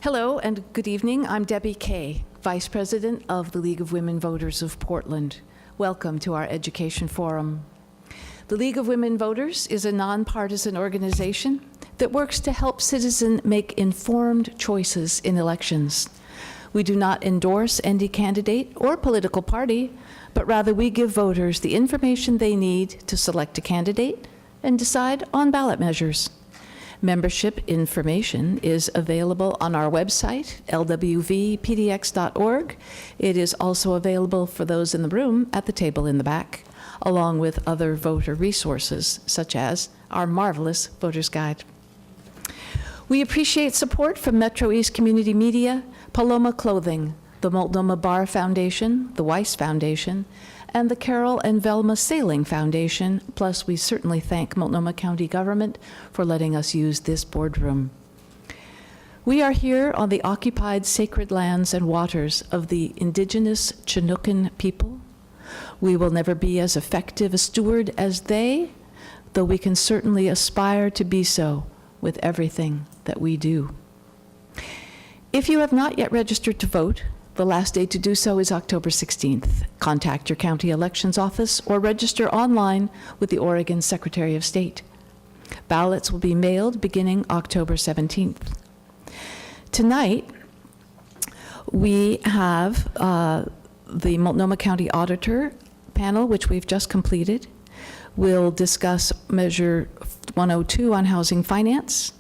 Hello and good evening. I'm Debbie Kay, Vice President of the League of Women Voters of Portland. Welcome to our Education Forum. The League of Women Voters is a nonpartisan organization that works to help citizens make informed choices in elections. We do not endorse any candidate or political party, but rather we give voters the information they need to select a candidate and decide on ballot measures. Membership information is available on our website, lwvpdx.org. It is also available for those in the room at the table in the back, along with other voter resources, such as our marvelous Voter's Guide. We appreciate support from MetroEast Community Media, Paloma Clothing, the Multnomah Bar Foundation, the Weiss Foundation, and the Carol and Velma Sailing Foundation. Plus, we certainly thank Multnomah County government for letting us use this boardroom. We are here on the occupied sacred lands and waters of the indigenous Chinookan people. We will never be as effective a steward as they, though we can certainly aspire to be so with everything that we do. If you have not yet registered to vote, the last day to do so is October 16th. Contact your county elections office or register online with the Oregon Secretary of State. Ballots will be mailed beginning October 17th. Tonight, we have the Multnomah County Auditor panel, which we've just completed. We'll discuss Measure 102 on housing finance,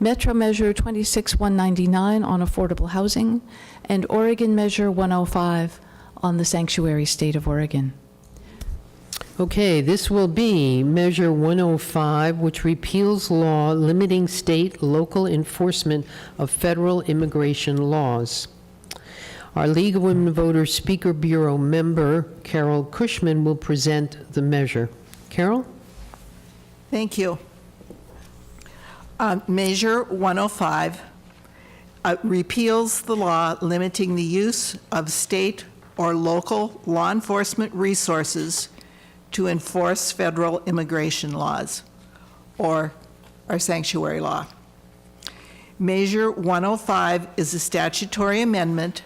Metro Measure 26199 on affordable housing, and Oregon Measure 105 on the sanctuary state of Oregon. Okay, this will be Measure 105, which repeals law limiting state local enforcement of federal immigration laws. Our League of Women Voters Speaker Bureau member, Carol Cushman, will present the measure. Carol? Thank you. Measure 105 repeals the law limiting the use of state or local law enforcement resources to enforce federal immigration laws, or our sanctuary law. Measure 105 is a statutory amendment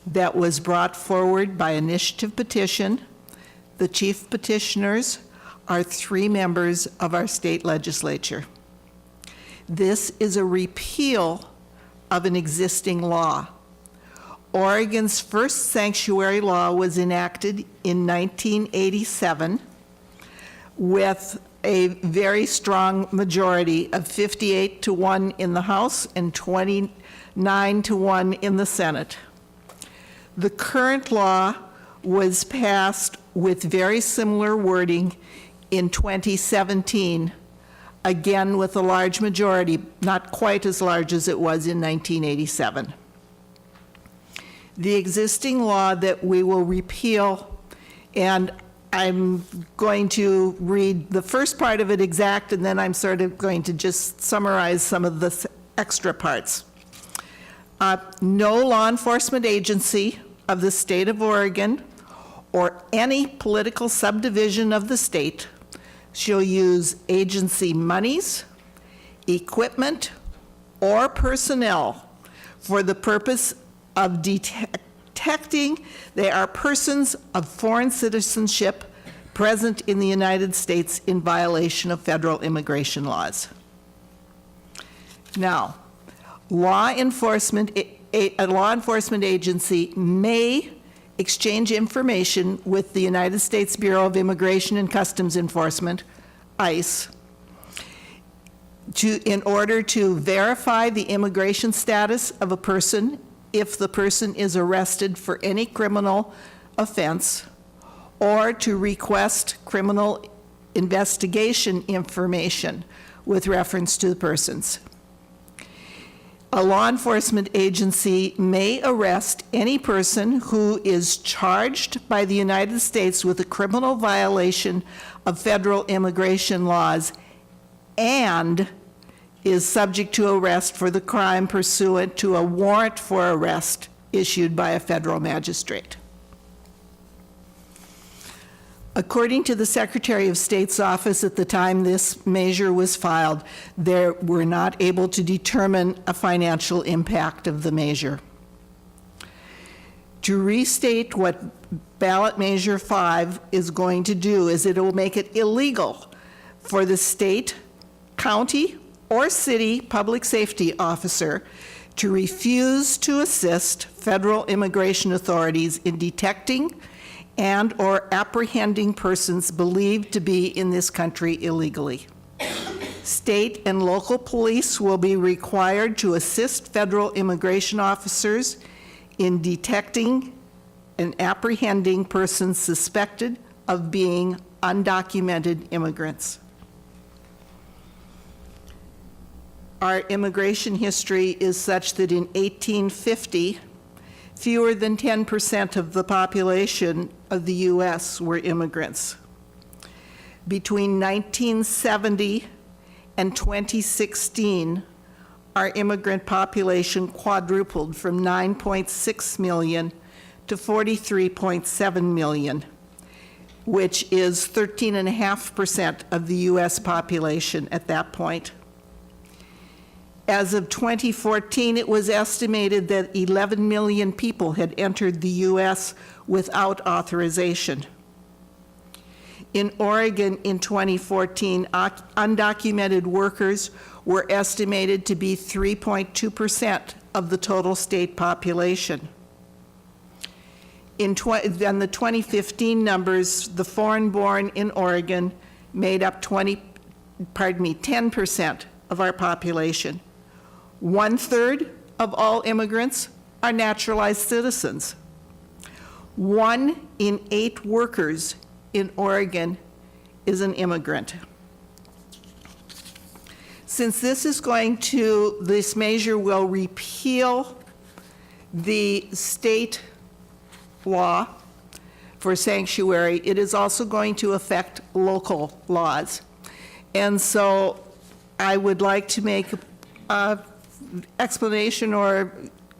that was brought forward by initiative petition. The chief petitioners are 3 members of our state legislature. This is a repeal of an existing law. Oregon's first sanctuary law was enacted in 1987 with a very strong majority of 58-1 in the House and 29-1 in the Senate. The current law was passed with very similar wording in 2017, again with a large majority, not quite as large as it was in 1987. The existing law that we will repeal, and I'm going to read the first part of it exact, and then I'm sort of going to just summarize some of the extra parts. No law enforcement agency of the state of Oregon or any political subdivision of the state shall use agency monies, equipment, or personnel for the purpose of detecting they are persons of foreign citizenship present in the United States in violation of federal immigration laws. Now, a law enforcement agency may exchange information with the United States Bureau of Immigration and Customs Enforcement, ICE, in order to verify the immigration status of a person if the person is arrested for any criminal offense, or to request criminal investigation information with reference to the persons. A law enforcement agency may arrest any person who is charged by the United States with a criminal violation of federal immigration laws and is subject to arrest for the crime pursuant to a warrant for arrest issued by a federal magistrate. According to the Secretary of State's office at the time this measure was filed, they were not able to determine a financial impact of the measure. To restate what Ballot Measure 5 is going to do is it will make it illegal for the state, county, or city public safety officer to refuse to assist federal immigration authorities in detecting and/or apprehending persons believed to be in this country illegally. State and local police will be required to assist federal immigration officers in detecting and apprehending persons suspected of being undocumented immigrants. Our immigration history is such that in 1850, fewer than 10% of the population of the U.S. were immigrants. Between 1970 and 2016, our immigrant population quadrupled from 9.6 million to 43.7 million, which is 13.5% of the U.S. population at that point. As of 2014, it was estimated that 11 million people had entered the U.S. without authorization. In Oregon in 2014, undocumented workers were estimated to be 3.2% of the total state population. In the 2015 numbers, the foreign-born in Oregon made up 10% of our population. 1/3 of all immigrants are naturalized citizens. 1 in 8 workers in Oregon is an immigrant. Since this measure will repeal the state law for sanctuary, it is also going to affect local laws. And so I would like to make a explanation or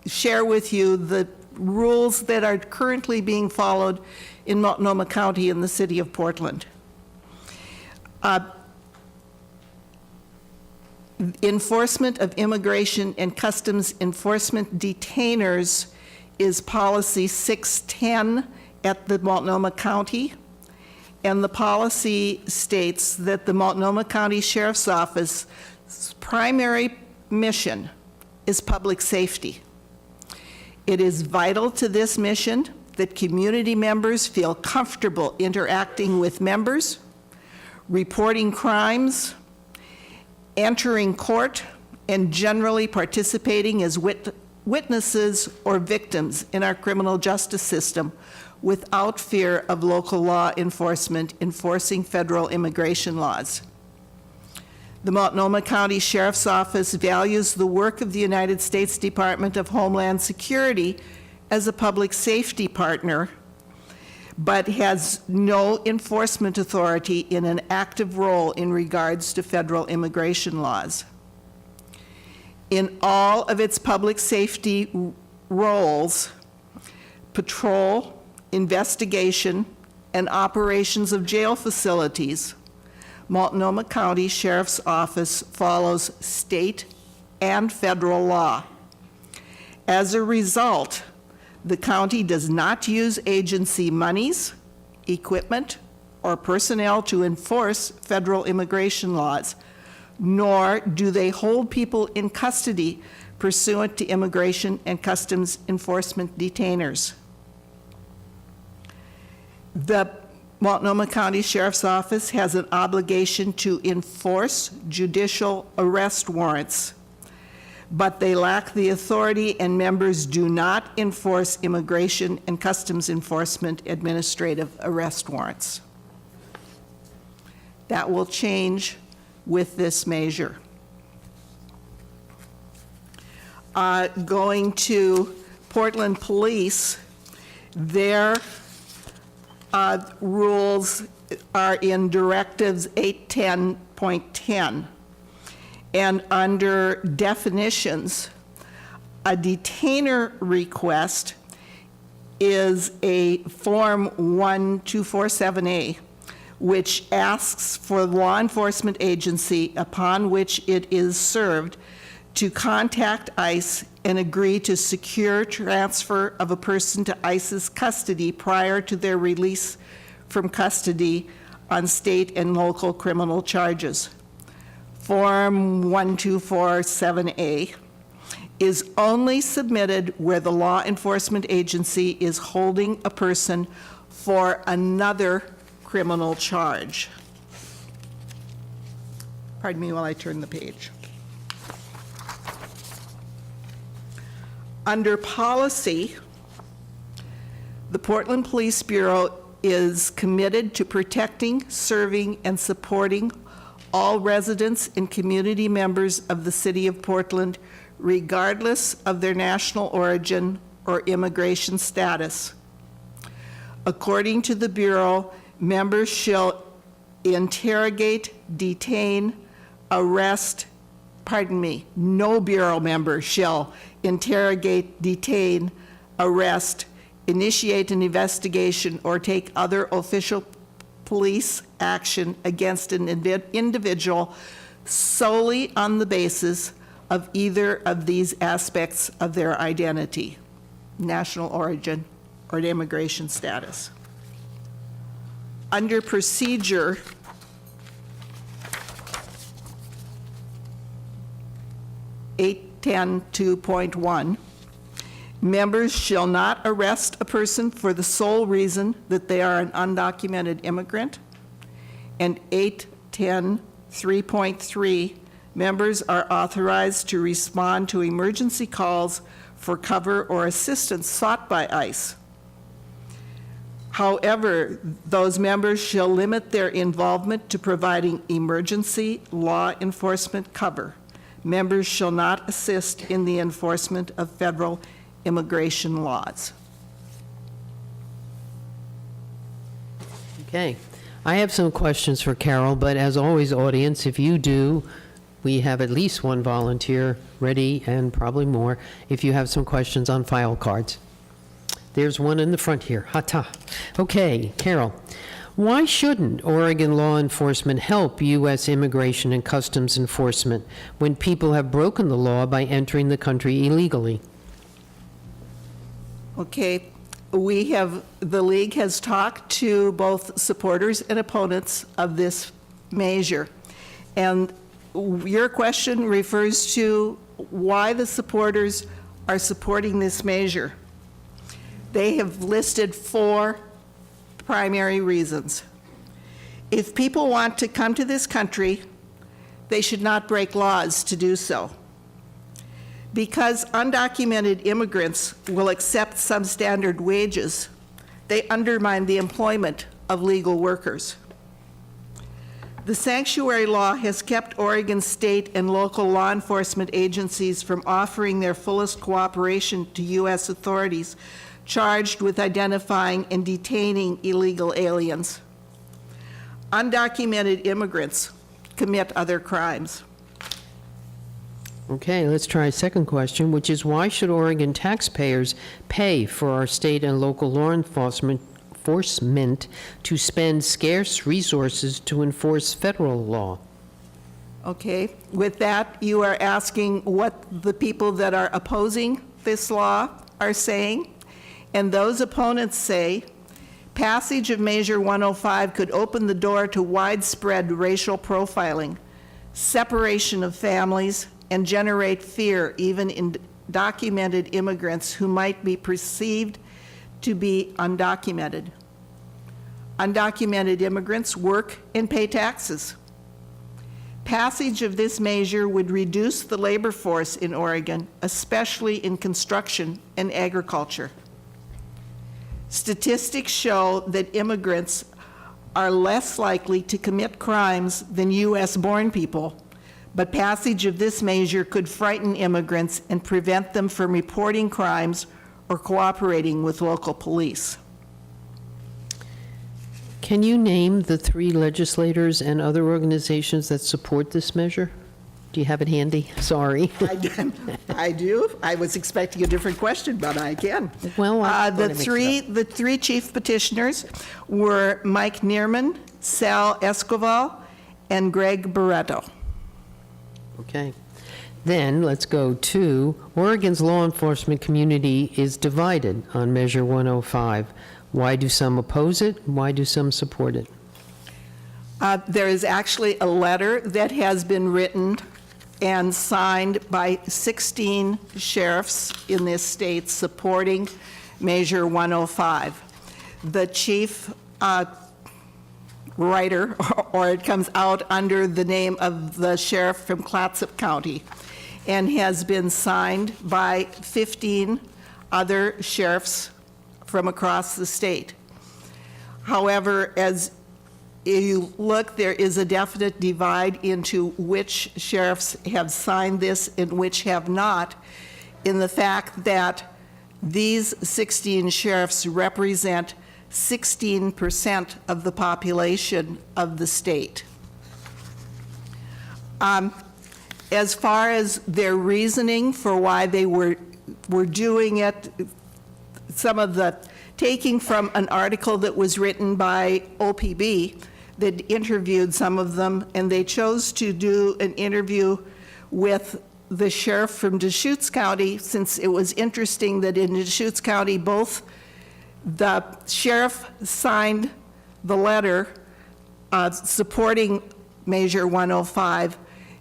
share with you the rules that are currently being followed in Multnomah County in the city of Portland. Enforcement of immigration and customs enforcement detainers is policy 610 at the Multnomah County, and the policy states that the Multnomah County Sheriff's Office's primary mission is public safety. It is vital to this mission that community members feel comfortable interacting with members, reporting crimes, entering court, and generally participating as witnesses or victims in our criminal justice system without fear of local law enforcement enforcing federal immigration laws. The Multnomah County Sheriff's Office values the work of the United States Department of Homeland Security as a public safety partner, but has no enforcement authority in an active role in regards to federal immigration laws. In all of its public safety roles, patrol, investigation, and operations of jail facilities, Multnomah County Sheriff's Office follows state and federal law. As a result, the county does not use agency monies, equipment, or personnel to enforce federal immigration laws, nor do they hold people in custody pursuant to immigration and customs enforcement detainers. The Multnomah County Sheriff's Office has an obligation to enforce judicial arrest warrants, but they lack the authority, and members do not enforce immigration and customs enforcement administrative arrest warrants. That will change with this measure. Going to Portland Police, their rules are in Directives 810.10. And under definitions, a detainer request is a Form 1247A which asks for the law enforcement agency upon which it is served to contact ICE and agree to secure transfer of a person to ICE's custody prior to their release from custody on state and local criminal charges. Form 1247A is only submitted where the law enforcement agency is holding a person for another criminal charge. Pardon me while I turn the page. Under policy, the Portland Police Bureau is committed to protecting, serving, and supporting all residents and community members of the City of Portland, regardless of their national origin or immigration status. According to the Bureau, members shall interrogate, detain, arrest, no Bureau member shall interrogate, detain, arrest, initiate an investigation, or take other official police action against an individual solely on the basis of either of these aspects of their identity, national origin or immigration status. Under procedure, (810)2.1, members shall not arrest a person for the sole reason that they are an undocumented immigrant. And 810.3.3, members are authorized to respond to emergency calls for cover or assistance sought by ICE. However, those members shall limit their involvement to providing emergency law enforcement cover. Members shall not assist in the enforcement of federal immigration laws. Okay. I have some questions for Carol, but as always, audience, if you do, we have at least one volunteer ready and probably more if you have some questions on file cards. There's one in the front here. Hata. Okay, Carol. Why shouldn't Oregon law enforcement help U.S. Immigration and Customs Enforcement when people have broken the law by entering the country illegally? Okay, the league has talked to both supporters and opponents of this measure. And your question refers to why the supporters are supporting this measure. They have listed 4 primary reasons. If people want to come to this country, they should not break laws to do so. Because undocumented immigrants will accept substandard wages, they undermine the employment of legal workers. The sanctuary law has kept Oregon state and local law enforcement agencies from offering their fullest cooperation to U.S. authorities charged with identifying and detaining illegal aliens. Undocumented immigrants commit other crimes. Okay, let's try a second question, which is why should Oregon taxpayers pay for our state and local law enforcement to spend scarce resources to enforce federal law? Okay, with that, you are asking what the people that are opposing this law are saying. And those opponents say, passage of Measure 105 could open the door to widespread racial profiling, separation of families, and generate fear even in documented immigrants who might be perceived to be undocumented. Undocumented immigrants work and pay taxes. Passage of this measure would reduce the labor force in Oregon, especially in construction and agriculture. Statistics show that immigrants are less likely to commit crimes than U.S.-born people, but passage of this measure could frighten immigrants and prevent them from reporting crimes or cooperating with local police. Can you name the 3 legislators and other organizations that support this measure? Do you have it handy? Sorry. I do. I was expecting a different question, but I can. Well, I The thought I mixed it the three chief petitioners were Mike Neerman, Sal Escoval, and Greg Barreto. Okay. Then let's go to Oregon's law enforcement community is divided on Measure 105. Why do some oppose it? Why do some support it? There is actually a letter that has been written and signed by 16 sheriffs in this state supporting Measure 105. The chief writer, or it comes out under the name of the sheriff from Clatsop County, and has been signed by 15 other sheriffs from across the state. However, as you look, there is a definite divide into which sheriffs have signed this and which have not, in the fact that these 16 sheriffs represent 16% of the population of the state. As far as their reasoning for why they were doing it, some of the taking from an article that was written by OPB that interviewed some of them, and they chose to do an interview with the sheriff from Deschutes County, since it was interesting that in Deschutes County, both the sheriff signed the letter supporting Measure 105.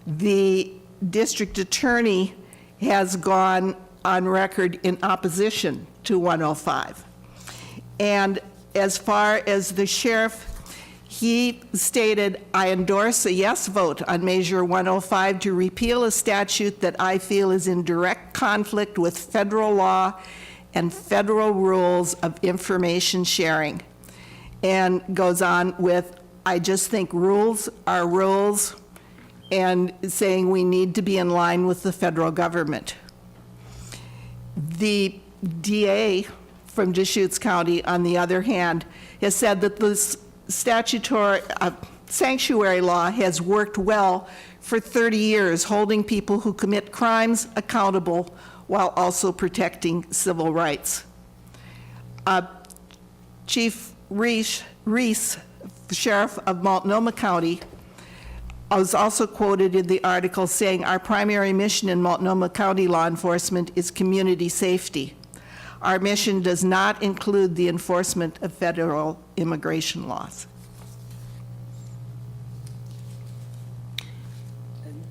The district attorney has gone on record in opposition to 105. And as far as the sheriff, he stated, "I endorse a yes vote on Measure 105 to repeal a statute that I feel is in direct conflict with federal law and federal rules of information sharing." And goes on with, "I just think rules are rules," and saying we need to be in line with the federal government. The DA from Deschutes County, on the other hand, has said that this statutory sanctuary law has worked well for 30 years, holding people who commit crimes accountable while also protecting civil rights. Chief Reese, Sheriff of Multnomah County, was also quoted in the article saying, "Our primary mission in Multnomah County law enforcement is community safety. Our mission does not include the enforcement of federal immigration laws."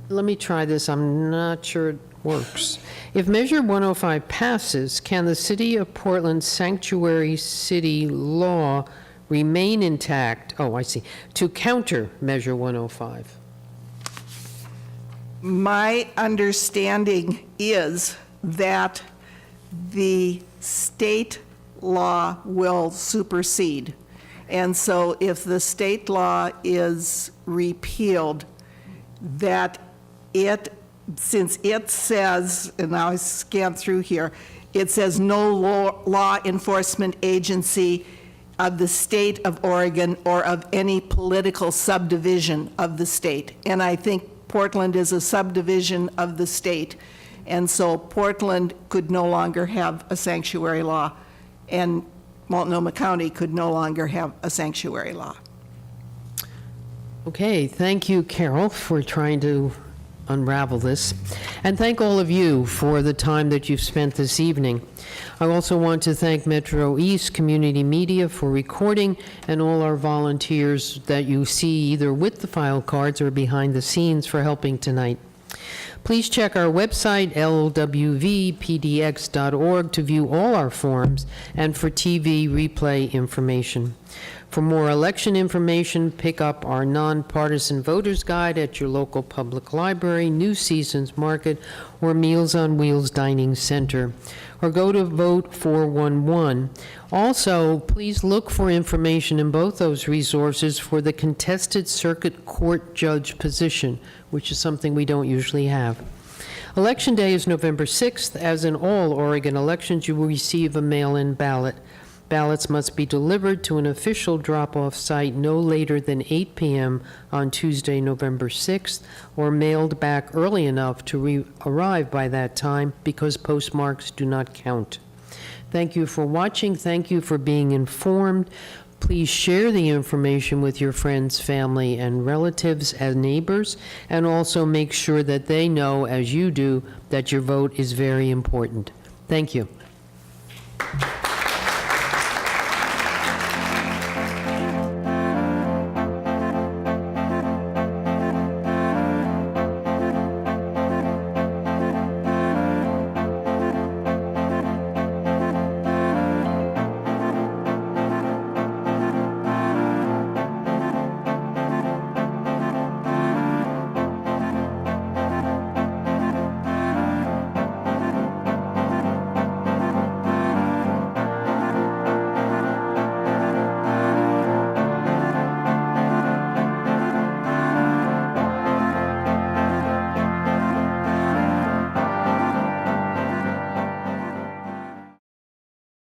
Let me try this. I'm not sure it works. If Measure 105 passes, can the City of Portland sanctuary city law remain intact? Oh, I see. To counter Measure 105. My understanding is that the state law will supersede. And so if the state law is repealed, that since it says, and now I scan through here, it says no law enforcement agency of the state of Oregon or of any political subdivision of the state. And I think Portland is a subdivision of the state. And so Portland could no longer have a sanctuary law, and Multnomah County could no longer have a sanctuary law. Okay, thank you, Carol, for trying to unravel this. And thank all of you for the time that you've spent this evening. I also want to thank MetroEast Community Media for recording, and all our volunteers that you see either with the file cards or behind the scenes for helping tonight. Please check our website, lwvpdx.org, to view all our forms and for TV replay information. For more election information, pick up our nonpartisan voters guide at your local public library, New Seasons Market, or Meals on Wheels Dining Center, or go to Vote 411. Also, please look for information in both those resources for the contested circuit court judge position, which is something we don't usually have. Election Day is November 6th. As in all Oregon elections, you will receive a mail-in ballot. Ballots must be delivered to an official drop-off site no later than 8 p.m. on Tuesday, November 6th, or mailed back early enough to arrive by that time because postmarks do not count. Thank you for watching. Thank you for being informed. Please share the information with your friends, family, and relatives and neighbors, and also make sure that they know, as you do, that your vote is very important. Thank you.